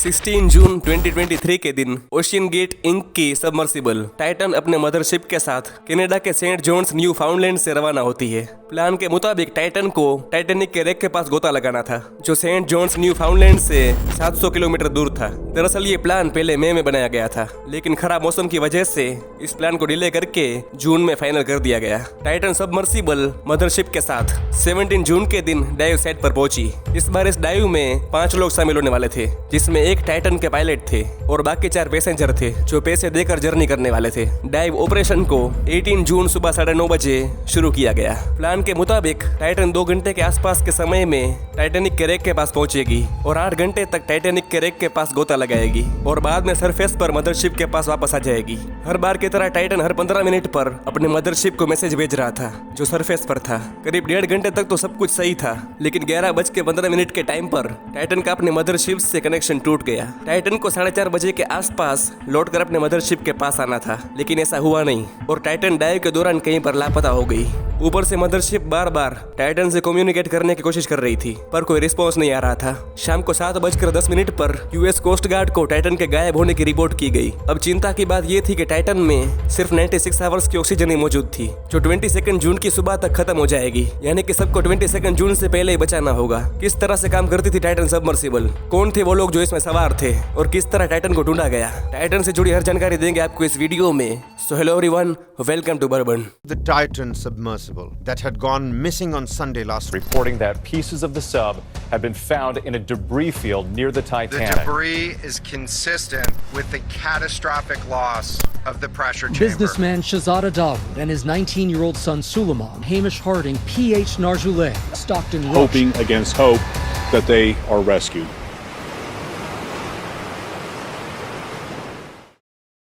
16 जून 2023 के दिन ocean gate ink की सबमर्सिबल टाइटन अपने मदरशिप के साथ कनाडा के सेंट जॉन्स न्यू फाउंडलैंड से रवाना होती है। प्लान के मुताबिक टाइटन को टाइटैनिक के रेक के पास गोता लगाना था, जो सेंट जॉन्स न्यू फाउंडलैंड से 700 किलोमीटर दूर था। दरअसल ये प्लान पहले मई में बनाया गया था, लेकिन खराब मौसम की वजह से इस प्लान को डिले करके जून में फाइनल कर दिया गया। टाइटन सबमर्सिबल मदरशिप के साथ 17 जून के दिन डाइव साइट पर पहुंची। इस बार इस डाइव में 5 लोग शामिल होने वाले थे, जिसमें एक टाइटन के पायलट थे और बाकी 4 पैसेंजर थे जो पैसे देकर जर्नी करने वाले थे। डाइव ऑपरेशन को 18 जून सुबह 9:30 बजे शुरू किया गया। प्लान के मुताबिक टाइटन 2 घंटे के आसपास के समय में टाइटैनिक के रेक के पास पहुंचेगी और 8 घंटे तक टाइटैनिक के रेक के पास गोता लगाएगी और बाद में सरफेस पर मदरशिप के पास वापस आ जाएगी। हर बार की तरह टाइटन हर 15 मिनट पर अपने मदरशिप को मैसेज भेज रहा था, जो सरफेस पर था। करीब 1.5 घंटे तक तो सब कुछ सही था, लेकिन 11:15 के टाइम पर टाइटन का अपने मदरशिप से कनेक्शन टूट गया। टाइटन को 4:30 बजे के आसपास लौटकर अपने मदरशिप के पास आना था, लेकिन ऐसा हुआ नहीं और टाइटन डाइव के दौरान कहीं पर लापता हो गई। ऊपर से मदरशिप बार-बार टाइटन से कम्युनिकेट करने की कोशिश कर रही थी, पर कोई रिस्पॉन्स नहीं आ रहा था। शाम को 7:10 पर यूएस कोस्ट गार्ड को टाइटन के गायब होने की रिपोर्ट की गई। अब चिंता की बात यह थी कि टाइटन में सिर्फ 96 आवर्स की ऑक्सीजन ही मौजूद थी, जो 22 जून की सुबह तक खत्म हो जाएगी। यानी कि सबको 22 जून से पहले ही बचाना होगा। किस तरह से काम करती थी टाइटन सबमर्सिबल, कौन थे वो लोग जो इसमें सवार थे और किस तरह टाइटन को ढूंढा गया, टाइटन से जुड़ी हर जानकारी देंगे आपको इस वीडियो में। So hello everyone, welcome to Bourbon. The Titan submersible that had gone missing on Sunday last week. Reporting that pieces of the sub have been found in a debris field near the Titanic. The debris is consistent with the catastrophic loss of the pressure chamber. Businessman Shahzada Dawood and his 19-year-old son Suleiman Hamish Harding, PH Narjouleh, Stockton, hoping against hope that they are rescued.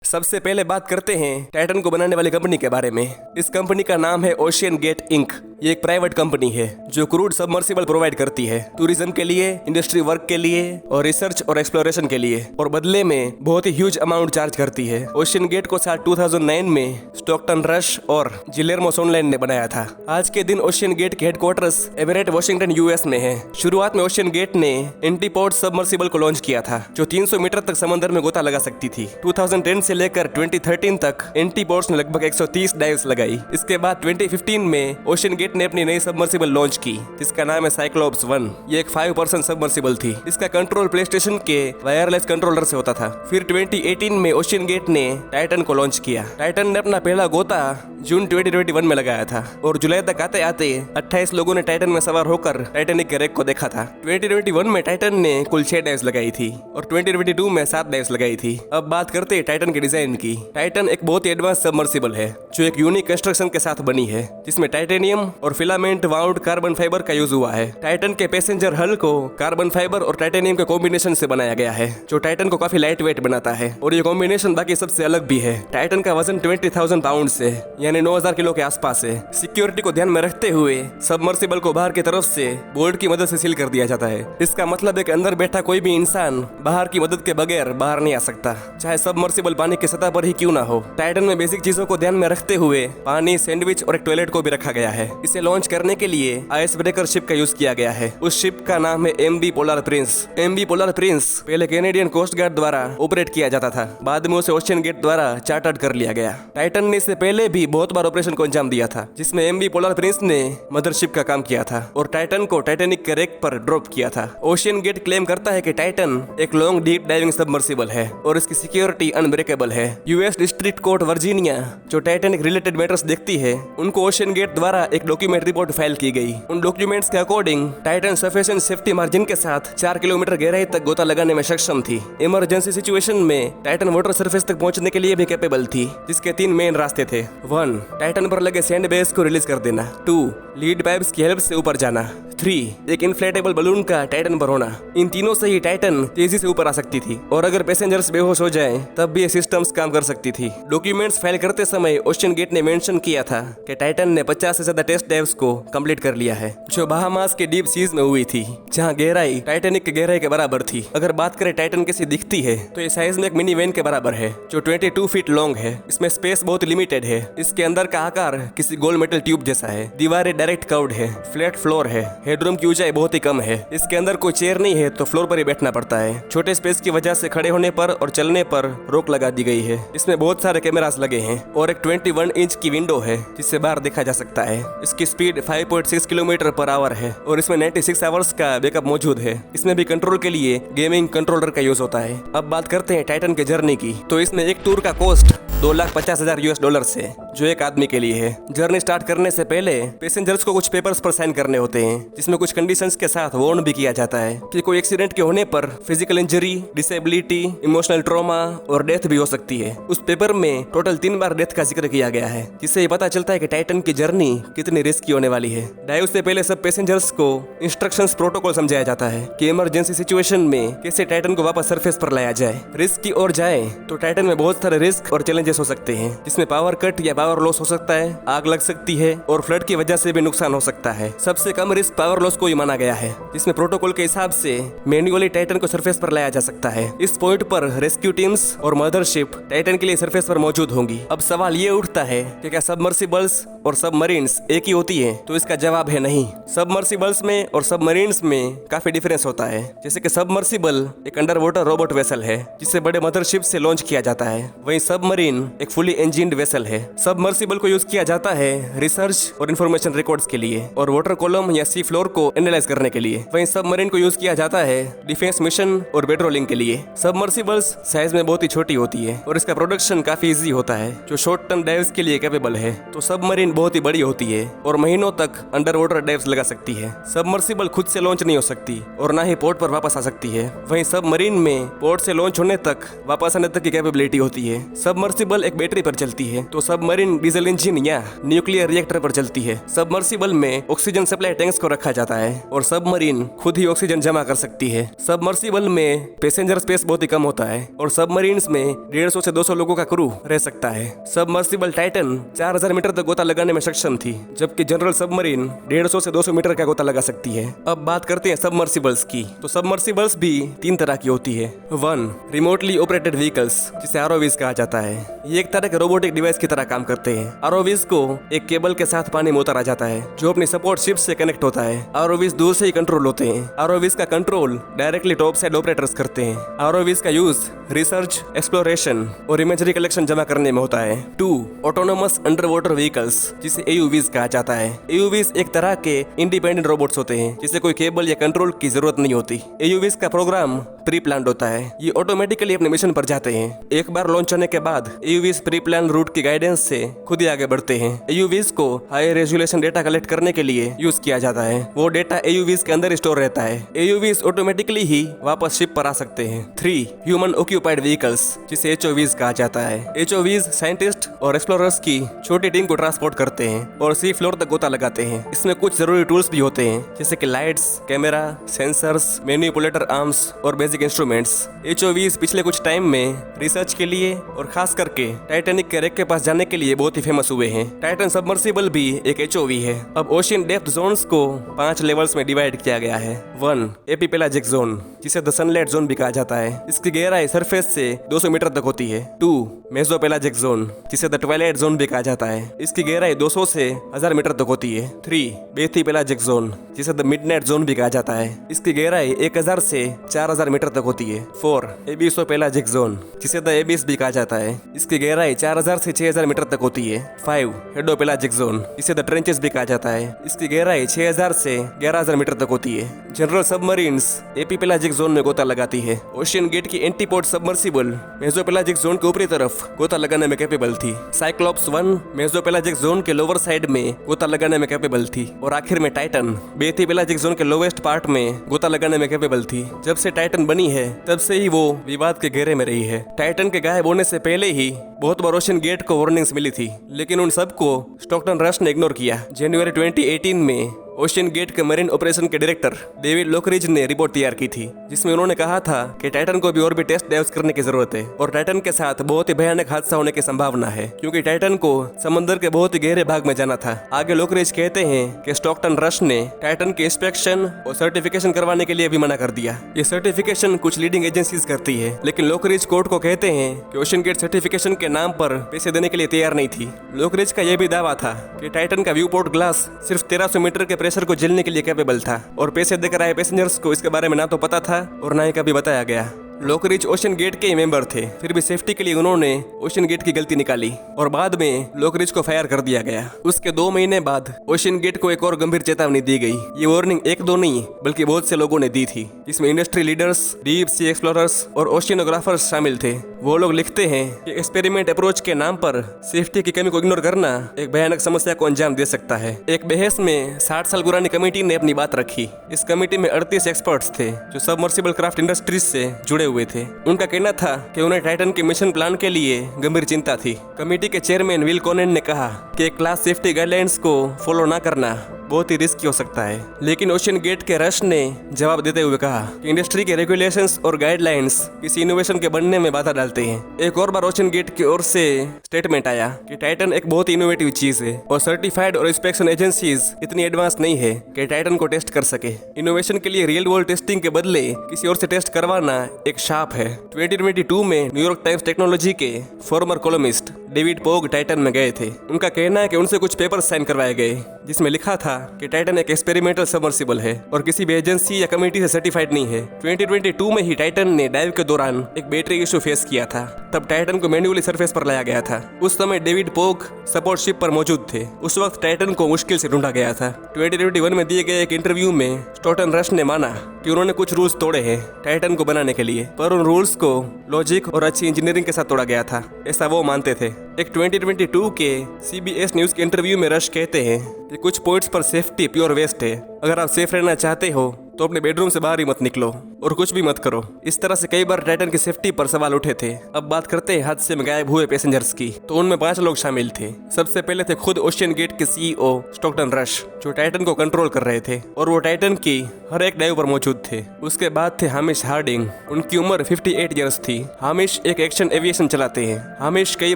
सबसे पहले बात करते हैं Titan को बनाने वाली company के बारे में। इस कंपनी का नाम है ओशियन गेट इंक। ये एक प्राइवेट कंपनी है जो क्रूड सबमर्सिबल प्रोवाइड करती है टूरिज्म के लिए, इंडस्ट्री वर्क के लिए और रिसर्च और एक्सप्लोरेशन के लिए, और बदले में बहुत ही ह्यूज अमाउंट चार्ज करती है। ओशियन गेट को साल 2009 में स्टॉकटन रश और जिलेर्मो सोनलैंड ने बनाया था। आज के दिन ओशियन गेट के हेडक्वार्टर्स एवरेट वाशिंगटन यूएस में है। शुरुआत में ओशियन गेट ने एंटीपोड सबमर्सिबल को लॉन्च किया था, जो 300 मीटर तक समंदर में गोता लगा सकती थी। 2010 से लेकर 2013 तक एंटीपोड्स ने लगभग 130 डाइव्स लगाई। इसके बाद 2015 में ओशियन गेट ने अपनी नई सबमर्सिबल लॉन्च की, जिसका नाम है साइक्लोप्स 1। ये एक 5 पर्सन सबमर्सिबल थी। इसका कंट्रोल प्ले स्टेशन के वायरलेस कंट्रोलर से होता था। फिर 2018 में ओशियन गेट ने टाइटन को लॉन्च किया। टाइटन ने अपना पहला गोता जून 2021 में लगाया था और जुलाई तक आते आते 28 लोगों ने टाइटन में सवार होकर टाइटैनिक के रेक को देखा था। 2021 में टाइटन ने कुल 6 डाइव्स लगाई थी और 2022 में 7 डाइव्स लगाई थी। अब बात करते हैं टाइटन के डिजाइन की। टाइटन एक बहुत ही एडवांस सबमर्सिबल है, जो एक यूनिक कंस्ट्रक्शन के साथ बनी है, जिसमें टाइटेनियम और फिलामेंट वाउंड कार्बन फाइबर का यूज हुआ है। टाइटन के पैसेंजर हल को कार्बन फाइबर और टाइटेनियम के कॉम्बिनेशन से बनाया गया है, जो टाइटन को काफी लाइट वेट बनाता है और ये कॉम्बिनेशन बाकी सबसे अलग भी है। टाइटन का वजन 20,000 पाउंड है, यानी 9,000 किलो के आसपास है। सिक्योरिटी को ध्यान में रखते हुए सबमर्सिबल को बाहर की तरफ से बोल्ट की मदद से सील कर दिया जाता है। इसका मतलब है कि अंदर बैठा कोई भी इंसान बाहर की मदद के बगैर बाहर नहीं आ सकता, चाहे सबमर्सिबल पानी की सतह पर ही क्यों ना हो। टाइटन में बेसिक चीजों को ध्यान में रखते हुए पानी, सैंडविच और एक टॉयलेट को भी रखा गया है। इसे लॉन्च करने के लिए आइस ब्रेकर शिप का यूज किया गया है। उस शिप का नाम है MV polar Prince. MV polar Prince पहले कैनेडियन कोस्ट गार्ड द्वारा ऑपरेट किया जाता था, बाद में उसे ओशियन गेट द्वारा चार्टर्ड कर लिया गया। टाइटन ने इससे पहले भी बहुत बार ऑपरेशन को अंजाम दिया था, जिसमें MV पोलर प्रिंस ने मदरशिप का काम किया था और टाइटन को टाइटैनिक के रेक पर ड्रॉप किया था। ओशियन गेट क्लेम करता है कि टाइटन एक लॉन्ग डीप डाइविंग सबमर्सिबल है और इसकी सिक्योरिटी अनब्रेकेबल है। यूएस डिस्ट्रिक्ट कोर्ट वर्जीनिया, जो टाइटैनिक रिलेटेड मैटर्स देखती है, उनको ओशियन गेट द्वारा एक डॉक्यूमेंट रिपोर्ट फाइल की गई। उन डॉक्यूमेंट्स के according Titan sufficient safety margin के साथ 4 किलोमीटर गहराई तक गोता लगाने में सक्षम थी। इमरजेंसी सिचुएशन में टाइटन वाटर सरफेस तक पहुंचने के लिए भी कैपेबल थी, जिसके 3 मेन रास्ते थे। 1. टाइटन पर लगे सैंड बेस को रिलीज कर देना। 2. लीड पाइप्स की हेल्प से ऊपर जाना। 3. एक इन्फ्लेटेबल बलून का टाइटन पर होना। इन तीनों से ही टाइटन तेजी से ऊपर आ सकती थी और अगर पैसेंजर्स बेहोश हो जाएं, तब भी ये सिस्टम्स काम कर सकती थी। डॉक्यूमेंट्स फाइल करते समय ओशियन गेट ने मेंशन किया था कि टाइटन ने 50 से ज्यादा टेस्ट टेस्ट डाइव्स को कंप्लीट कर लिया है, जो बहामास के डीप सीज में हुई थी, जहां गहराई टाइटैनिक की गहराई के बराबर थी। अगर बात करें टाइटन कैसी दिखती है तो ये साइज में एक मिनी वैन के बराबर है, जो 22 फीट लॉन्ग है। इसमें स्पेस बहुत लिमिटेड है। इसके अंदर का आकार किसी गोल मेटल ट्यूब जैसा है। दीवारें डायरेक्ट कर्व्ड है, फ्लैट फ्लोर है, हेडरूम की ऊंचाई बहुत ही कम है। इसके अंदर कोई चेयर नहीं है तो फ्लोर पर ही बैठना पड़ता है। छोटे स्पेस की वजह से खड़े होने पर और चलने पर रोक लगा दी गई है। इसमें बहुत सारे कैमरास लगे हैं और एक 21 इंच की विंडो है जिससे बाहर देखा जा सकता है। इसकी स्पीड 5.6 किलोमीटर पर आवर है और इसमें 96 आवर्स का बैकअप मौजूद है। इसमें भी कंट्रोल के लिए गेमिंग कंट्रोलर का यूज होता है। अब बात करते हैं टाइटन के जर्नी की। तो इसमें एक टूर का कॉस्ट $2,50,000 से, जो एक आदमी के लिए है। जर्नी स्टार्ट करने से पहले पैसेंजर्स को कुछ पेपर्स पर साइन करने होते हैं, जिसमें कुछ कंडीशंस के साथ वार्न भी किया जाता है कि कोई एक्सीडेंट के होने पर physical injury, disability, emotional trauma और डेथ भी हो सकती है। उस पेपर में टोटल 3 बार डेथ का जिक्र किया गया है, जिससे ये पता चलता है कि टाइटन की जर्नी कितनी रिस्की होने वाली है। डाइव से पहले सब पैसेंजर्स को इंस्ट्रक्शंस प्रोटोकॉल समझाया जाता है कि इमरजेंसी सिचुएशन में कैसे टाइटन को वापस सरफेस पर लाया जाए। रिस्क की ओर जाए तो टाइटन में बहुत सारे रिस्क और चैलेंजेस हो सकते हैं, जिसमें पावर कट या पावर लॉस हो सकता है, आग लग सकती है और फ्लड की वजह से भी नुकसान हो सकता है। सबसे कम रिस्क पावर लॉस को ही माना गया है, जिसमें प्रोटोकॉल के हिसाब से मैन्युअली टाइटन को सरफेस पर लाया जा सकता है। इस पॉइंट पर रेस्क्यू टीम्स और मदरशिप टाइटन के लिए सरफेस पर मौजूद होंगी। अब सवाल ये उठता है कि क्या सबमर्सिबल्स और सबमरीन्स एक ही होती है? तो इसका जवाब है नहीं। सबमर्सिबल्स में और सबमरीन्स में काफी डिफरेंस होता है। जैसे कि सबमर्सिबल एक अंडर वाटर रोबोट वेसल है जिसे बड़े मदरशिप से लॉन्च किया जाता है, वहीं सबमरीन एक फुली इंजीन्ड वेसल है। सबमर्सिबल को यूज किया जाता है रिसर्च और इंफॉर्मेशन रिकॉर्ड्स के लिए और वाटर कॉलम या सी फ्लोर को एनालाइज करने के लिए। वहीं सबमरीन को यूज किया जाता है डिफेंस मिशन और पेट्रोलिंग के लिए। सबमर्सिबल्स साइज में बहुत ही छोटी होती है और इसका प्रोडक्शन काफी इजी होता है, जो शॉर्ट टर्म डाइव्स के लिए कैपेबल है। तो सबमरीन बहुत ही बड़ी होती है और महीनों तक अंडर वाटर डाइव्स लगा सकती है। सबमर्सिबल खुद से लॉन्च नहीं हो सकती और ना ही पोर्ट पर वापस आ सकती है। वहीं सबमरीन में पोर्ट से लॉन्च होने तक वापस आने तक की कैपेबिलिटी होती है। सबमर्सिबल एक बैटरी पर चलती है तो सबमरीन डीजल इंजन या न्यूक्लियर रिएक्टर पर चलती है। सबमर्सिबल में ऑक्सीजन सप्लाई टैंक्स को रखा जाता है और सबमरीन खुद ही ऑक्सीजन जमा कर सकती है। सबमर्सिबल में पैसेंजर स्पेस बहुत ही कम होता है और सबमरीन्स में 150 से 200 लोगों का क्रू रह सकता है। सबमर्सिबल टाइटन 4000 मीटर तक गोता लगाने में सक्षम थी, जबकि जनरल सबमरीन 150 से 200 मीटर का गोता लगा सकती है। अब बात करते हैं सबमर्सिबल्स की। तो सबमर्सिबल्स भी 3 तरह की होती है। 1. रिमोटली ऑपरेटेड व्हीकल्स, जिसे आरओवीज कहा जाता है। ये एक तरह के रोबोटिक डिवाइस की तरह काम करते हैं। आरओवीज को एक केबल के साथ पानी में उतारा जाता है, जो अपनी सपोर्ट शिप से कनेक्ट होता है। आरओवीज दूर से ही कंट्रोल होते हैं। आरओवीज का control directly top side operators करते हैं। आरओवीज का यूज रिसर्च, एक्सप्लोरेशन और इमेजरी कलेक्शन जमा करने में होता है। 2. ऑटोनोमस अंडर वाटर व्हीकल्स, जिसे एयूवीज कहा जाता है। एयूवीज एक तरह के इंडिपेंडेंट रोबोट्स होते हैं, जिसे कोई केबल या कंट्रोल की जरूरत नहीं होती। एयूवीज का प्रोग्राम प्री प्लान्ड होता है। ये ऑटोमेटिकली अपने मिशन पर जाते हैं। एक बार लॉन्च होने के बाद एयूवीज प्री प्लान रूट की गाइडेंस से खुद ही आगे बढ़ते हैं। एयूवीज को हाई रेजोल्यूशन डेटा कलेक्ट करने के लिए यूज किया जाता है। वो डेटा एयूवीज के अंदर स्टोर रहता है। एयूवीज ऑटोमेटिकली ही वापस शिप पर आ सकते हैं। 3. ह्यूमन ऑक्यूपाइड व्हीकल्स, जिसे एचओवीज कहा जाता है। एचओवीज साइंटिस्ट और एक्सप्लोरर्स की छोटी टीम को ट्रांसपोर्ट करते हैं और सी फ्लोर तक गोता लगाते हैं। इसमें कुछ जरूरी टूल्स भी होते हैं, जैसे कि lights, camera, sensors, manipulator arms और बेसिक इंस्ट्रूमेंट्स। एचओवीज पिछले कुछ टाइम में रिसर्च के लिए और खास करके टाइटैनिक के रेक के पास जाने के लिए बहुत ही फेमस हुए हैं। टाइटन सबमर्सिबल भी एक एचओवी है। अब ओशियन डेप्थ जोन्स को 5 लेवल्स में डिवाइड किया गया है। 1. एपिपेलाजिक जोन, जिसे द सनलाइट जोन भी कहा जाता है। इसकी गहराई सरफेस से 200 मीटर तक होती है। 2. मेसोपेलाजिक जोन, जिसे द ट्वाइलाइट जोन भी कहा जाता है। इसकी गहराई 200 से 1000 मीटर तक होती है। 3. बेथीपेलाजिक जोन, जिसे द मिडनाइट जोन भी कहा जाता है। इसकी गहराई 1000 से 4000 मीटर तक होती है। 4. एबिसोपेलाजिक जोन, जिसे द एबिस भी कहा जाता है। इसकी गहराई 4000 से 6000 मीटर तक होती है। 5. हेडोपेलाजिक जोन, जिसे द ट्रेंचेस भी कहा जाता है। इसकी गहराई 6000 से 11000 मीटर तक होती है। जनरल सबमरीन्स एपिपेलाजिक जोन में गोता लगाती है। ओशियन गेट की एंटीपोर्ट सबमर्सिबल मेसोपेलाजिक जोन के ऊपरी तरफ गोता लगाने में कैपेबल थी। साइक्लोप्स 1 मेसोपेलाजिक जोन के लोअर साइड में गोता लगाने में कैपेबल थी और आखिर में टाइटन बेथीपेलाजिक जोन के लोवेस्ट पार्ट में गोता लगाने में कैपेबल थी। जब से टाइटन बनी है तब से ही वो विवाद के घेरे में रही है। टाइटन के गायब होने से पहले ही बहुत बार ओशियन गेट को वार्निंग्स मिली थी, लेकिन उन सबको स्टॉकटन रश ने इग्नोर किया। जनवरी 2018 में ओशियन गेट के मरीन ऑपरेशन के डायरेक्टर डेविड लोकरिज ने रिपोर्ट तैयार की थी, जिसमें उन्होंने कहा था कि टाइटन को भी और भी टेस्ट डाइव्स करने की जरूरत है और टाइटन के साथ बहुत ही भयानक हादसा होने की संभावना है, क्योंकि टाइटन को समंदर के बहुत ही गहरे भाग में जाना था। आगे लोकरिज कहते हैं कि स्टॉकटन रश ने टाइटन के इंस्पेक्शन और सर्टिफिकेशन करवाने के लिए भी मना कर दिया। ये सर्टिफिकेशन कुछ लीडिंग एजेंसीज करती है, लेकिन लोकरिज कोर्ट को कहते हैं कि ओशियन गेट सर्टिफिकेशन के नाम पर पैसे देने के लिए तैयार नहीं थी। लोकरिज का यह भी दावा था कि टाइटन का व्यू पोर्ट ग्लास सिर्फ 1300 मीटर के प्रेशर को झेलने के लिए कैपेबल था और पैसे देकर आए पैसेंजर्स को इसके बारे में ना तो पता था और ना ही कभी बताया गया। लोकरिज ओशियन गेट के ही मेंबर थे, फिर भी सेफ्टी के लिए उन्होंने ओशियन गेट की गलती निकाली और बाद में लोकरिज को फायर कर दिया गया। उसके 2 महीने बाद ओशियन गेट को एक और गंभीर चेतावनी दी गई। ये वार्निंग 1-2 नहीं बल्कि बहुत से लोगों ने दी थी, जिसमें industry leaders, deep sea explorers और ओशियनोग्राफर्स शामिल थे। वो लोग लिखते हैं कि एक्सपेरिमेंट अप्रोच के नाम पर सेफ्टी की कमी को इग्नोर करना एक भयानक समस्या को अंजाम दे सकता है। एक बहस में 60 साल पुरानी कमेटी ने अपनी बात रखी। इस कमेटी में 38 एक्सपर्ट्स थे जो सबमर्सिबल क्राफ्ट इंडस्ट्रीज से जुड़े हुए थे। उनका कहना था कि उन्हें टाइटन के मिशन प्लान के लिए गंभीर चिंता थी। कमेटी के चेयरमैन विल कोनेन ने कहा कि क्लास सेफ्टी गाइडलाइंस को फॉलो न करना बहुत ही रिस्की हो सकता है, लेकिन ओशियन गेट के रश ने जवाब देते हुए कहा कि इंडस्ट्री के रेगुलेशंस और गाइडलाइंस किसी इनोवेशन के बनने में बाधा डालते हैं। एक और बार ओशियन गेट की ओर से स्टेटमेंट आया कि टाइटन एक बहुत ही इनोवेटिव चीज है और सर्टिफाइड और इंस्पेक्शन एजेंसीज इतनी एडवांस नहीं है कि टाइटन को टेस्ट कर सके। इनोवेशन के लिए रियल वर्ल्ड टेस्टिंग के बदले किसी और से टेस्ट करवाना एक शाप है। 2022 में न्यूयॉर्क टाइम्स टेक्नोलॉजी के फॉर्मर कॉलमिस्ट डेविड पोग टाइटन में गए थे। उनका कहना है कि उनसे कुछ पेपर साइन करवाए गए जिसमें लिखा था कि टाइटन एक एक्सपेरिमेंटल सबमर्सिबल है और किसी भी एजेंसी या कमेटी से सर्टिफाइड नहीं है। 2022 में ही टाइटन ने डाइव के दौरान एक बैटरी इशू फेस किया था। तब टाइटन को मैन्युअली सरफेस पर लाया गया था। उस समय डेविड पोग सपोर्ट शिप पर मौजूद थे। उस वक्त टाइटन को मुश्किल से ढूंढा गया था। 2021 में दिए गए एक इंटरव्यू में स्टॉकटन रश ने माना कि उन्होंने कुछ रूल्स तोड़े हैं टाइटन को बनाने के लिए, पर उन रूल्स को लॉजिक और अच्छी इंजीनियरिंग के साथ तोड़ा गया था, ऐसा वो मानते थे। एक 2022 के CBS न्यूज के इंटरव्यू में रश कहते हैं कि कुछ पॉइंट्स पर सेफ्टी प्योर वेस्ट है। अगर आप सेफ रहना चाहते हो तो अपने बेडरूम से बाहर ही मत निकलो और कुछ भी मत करो। इस तरह से कई बार टाइटन की सेफ्टी पर सवाल उठे थे। अब बात करते हैं हादसे में गायब हुए पैसेंजर्स की। तो उनमें 5 लोग शामिल थे। सबसे पहले थे खुद ओशियन गेट के CEO स्टॉकटन रश, जो टाइटन को कंट्रोल कर रहे थे और वो टाइटन की हर एक डाइव पर मौजूद थे। उसके बाद थे हामिश हार्डिंग। उनकी उम्र 58 ईयर्स थी। हामिश एक एक्शन एविएशन चलाते हैं। हामिश कई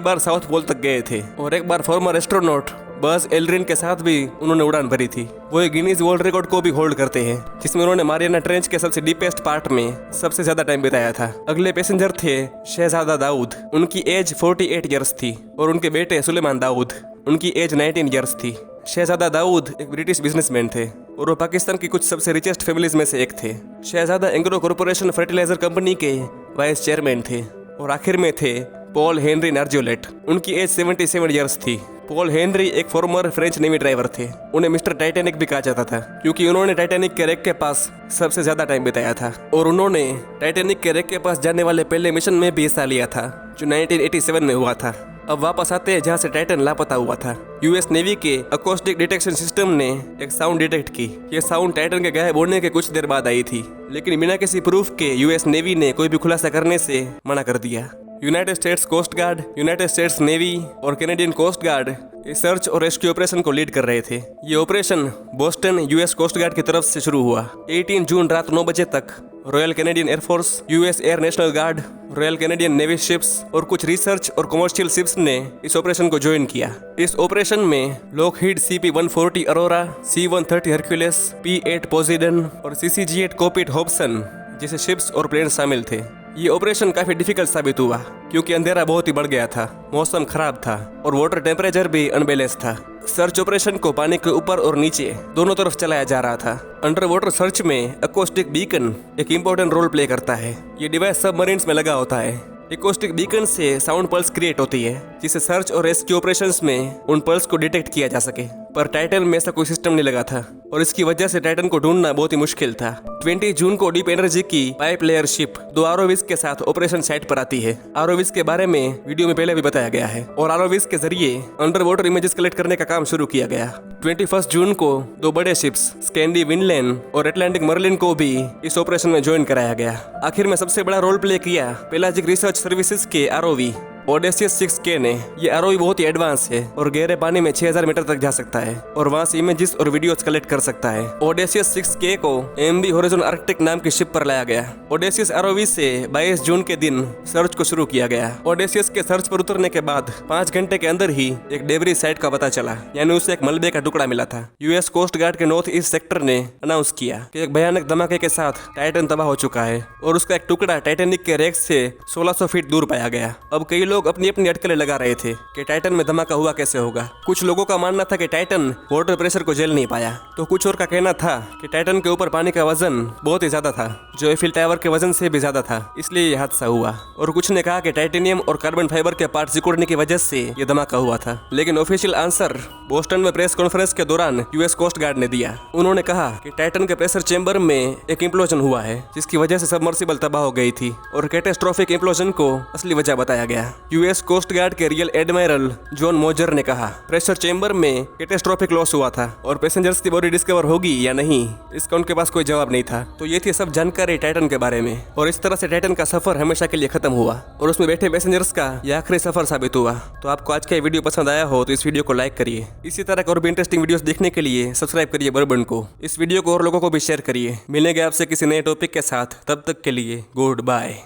बार साउथ पोल तक गए थे और एक बार फॉर्मर एस्ट्रोनॉट बज़ एल्ड्रिन के साथ भी उन्होंने उड़ान भरी थी। वो एक गिनीज वर्ल्ड रिकॉर्ड को भी होल्ड करते हैं, जिसमें उन्होंने मारियाना ट्रेंच के सबसे डीपेस्ट पार्ट में सबसे ज्यादा टाइम बिताया था। अगले पैसेंजर थे शहजादा दाऊद। उनकी एज 48 ईयर्स थी और उनके बेटे सुलेमान दाऊद, उनकी एज 19 ईयर्स थी। शहजादा दाऊद एक ब्रिटिश बिजनेसमैन थे और वो पाकिस्तान की कुछ सबसे रिचेस्ट फैमिलीज में से एक थे। शहजादा एंग्रो कॉर्पोरेशन फर्टिलाइजर कंपनी के वाइस चेयरमैन थे। और आखिर में थे पॉल हेनरी नार्जोलेट। उनकी एज 77 ईयर्स थी। पॉल हेनरी एक फॉर्मर फ्रेंच नेवी ड्राइवर थे। उन्हें मिस्टर टाइटैनिक भी कहा जाता था, क्योंकि उन्होंने टाइटैनिक के रैक के पास सबसे ज्यादा टाइम बिताया था और उन्होंने टाइटैनिक के रैक के पास जाने वाले पहले मिशन में भी हिस्सा लिया था, जो 1987 में हुआ था। अब वापस आते हैं जहाँ से टाइटन लापता हुआ था। यूएस नेवी के अकोस्टिक डिटेक्शन सिस्टम ने एक साउंड डिटेक्ट की। ये साउंड टाइटन के गायब होने के कुछ देर बाद आई थी, लेकिन बिना किसी प्रूफ के यूएस नेवी ने कोई भी खुलासा करने से मना कर दिया। United States coast guard, United States navy और कैनेडियन कोस्ट गार्ड इस सर्च और रेस्क्यू ऑपरेशन को लीड कर रहे थे। ये operation Boston US coast guard की तरफ से शुरू हुआ। 18 जून रात 9 बजे तक royal Canadian air force, US air national guard, royal Canadian navy ships और कुछ रिसर्च और कमर्शियल शिप्स ने इस ऑपरेशन को ज्वाइन किया। इस ऑपरेशन में Lockheed CP-140 Arora, C-130 Hercules, P-8 पोसीडन और CCG-8 कॉपिट हॉब्सन जैसे शिप्स और प्लेन शामिल थे। ये ऑपरेशन काफी डिफिकल्ट साबित हुआ, क्योंकि अंधेरा बहुत ही बढ़ गया था, मौसम खराब था और वाटर टेम्परेचर भी अनबैलेंस था। सर्च ऑपरेशन को पानी के ऊपर और नीचे दोनों तरफ चलाया जा रहा था। अंडर वाटर सर्च में अकोस्टिक बीकन एक इम्पोर्टेंट रोल प्ले करता है। ये डिवाइस सबमरीन्स में लगा होता है। एकोस्टिक बीकन से साउंड पल्स क्रिएट होती है, जिससे सर्च और रेस्क्यू ऑपरेशंस में उन पल्स को डिटेक्ट किया जा सके। पर टाइटन में ऐसा कोई सिस्टम नहीं लगा था और इसकी वजह से टाइटन को ढूंढना बहुत ही मुश्किल था। 20 जून को डीप एनर्जी की पाइप लेयर शिप 2 आरोविस के साथ ऑपरेशन साइट पर आती है। आरोविस के बारे में वीडियो में पहले भी बताया गया है और आरोविस के जरिए अंडर वाटर इमेजेस कलेक्ट करने का काम शुरू किया गया। 21 जून को 2 बड़े शिप्स स्कैंडी विनलैंड और एटलांटिक मर्लिन को भी इस ऑपरेशन में ज्वाइन कराया गया। आखिर में सबसे बड़ा रोल प्ले किया पेलाजिक रिसर्च सर्विसेज के ROV ओडेसियस 6K ने ये आरओवी बहुत ही एडवांस है और गहरे पानी में 6000 मीटर तक जा सकता है और वहां से इमेजेस और वीडियोस कलेक्ट कर सकता है। ओडेसियस 6K को MV होराइजन आर्कटिक नाम की शिप पर लाया गया। ओडेसियस आरओवी से 22 जून के दिन सर्च को शुरू किया गया। ओडेसियस के सर्च पर उतरने के बाद 5 घंटे के अंदर ही एक डेब्री साइट का पता चला, यानी उसे एक मलबे का टुकड़ा मिला था। यूएस कोस्ट गार्ड के नॉर्थ ईस्ट सेक्टर ने अनाउंस किया कि एक भयानक धमाके के साथ टाइटन तबाह हो चुका है और उसका एक टुकड़ा टाइटैनिक के रेक से 1600 फीट दूर पाया गया। अब कई लोग अपनी अपनी अटकलें लगा रहे थे कि टाइटन में धमाका हुआ कैसे होगा। कुछ लोगों का मानना था कि टाइटन वाटर प्रेशर को झेल नहीं पाया, तो कुछ और का कहना था कि टाइटन के ऊपर पानी का वजन बहुत ही ज्यादा था, जो एफिल टावर के वजन से भी ज्यादा था, इसलिए यह हादसा हुआ। और कुछ ने कहा कि टाइटेनियम और कार्बन फाइबर के पार्ट सिकुड़ने की वजह से यह धमाका हुआ था। लेकिन ऑफिशियल आंसर बोस्टन में प्रेस कॉन्फ्रेंस के दौरान यूएस कोस्ट गार्ड ने दिया। उन्होंने कहा कि टाइटन के प्रेशर चेंबर में एक इम्प्लोजन हुआ है, जिसकी वजह से सबमर्सिबल तबाह हो गई थी और कैटास्ट्रोफिक इम्प्लोजन को असली वजह बताया गया। यूएस कोस्ट गार्ड के रियल एडमिरल जॉन मोजर ने कहा प्रेशर चेंबर में कैटास्ट्रोफिक लॉस हुआ था और पैसेंजर्स की बॉडी डिस्कवर होगी या नहीं, इसका उनके पास कोई जवाब नहीं था। तो ये थी सब जानकारी टाइटन के बारे में और इस तरह से टाइटन का सफर हमेशा के लिए खत्म हुआ और उसमें बैठे पैसेंजर्स का यह आखिरी सफर साबित हुआ। तो आपको आज का वीडियो पसंद आया हो तो इस वीडियो को लाइक करिए। इसी तरह के और भी इंटरेस्टिंग वीडियोस देखने के लिए सब्सक्राइब करिए बर्बन को। इस वीडियो को और लोगों को भी शेयर करिए। मिलेंगे आपसे किसी नए टॉपिक के साथ, तब तक के लिए गुड बाय।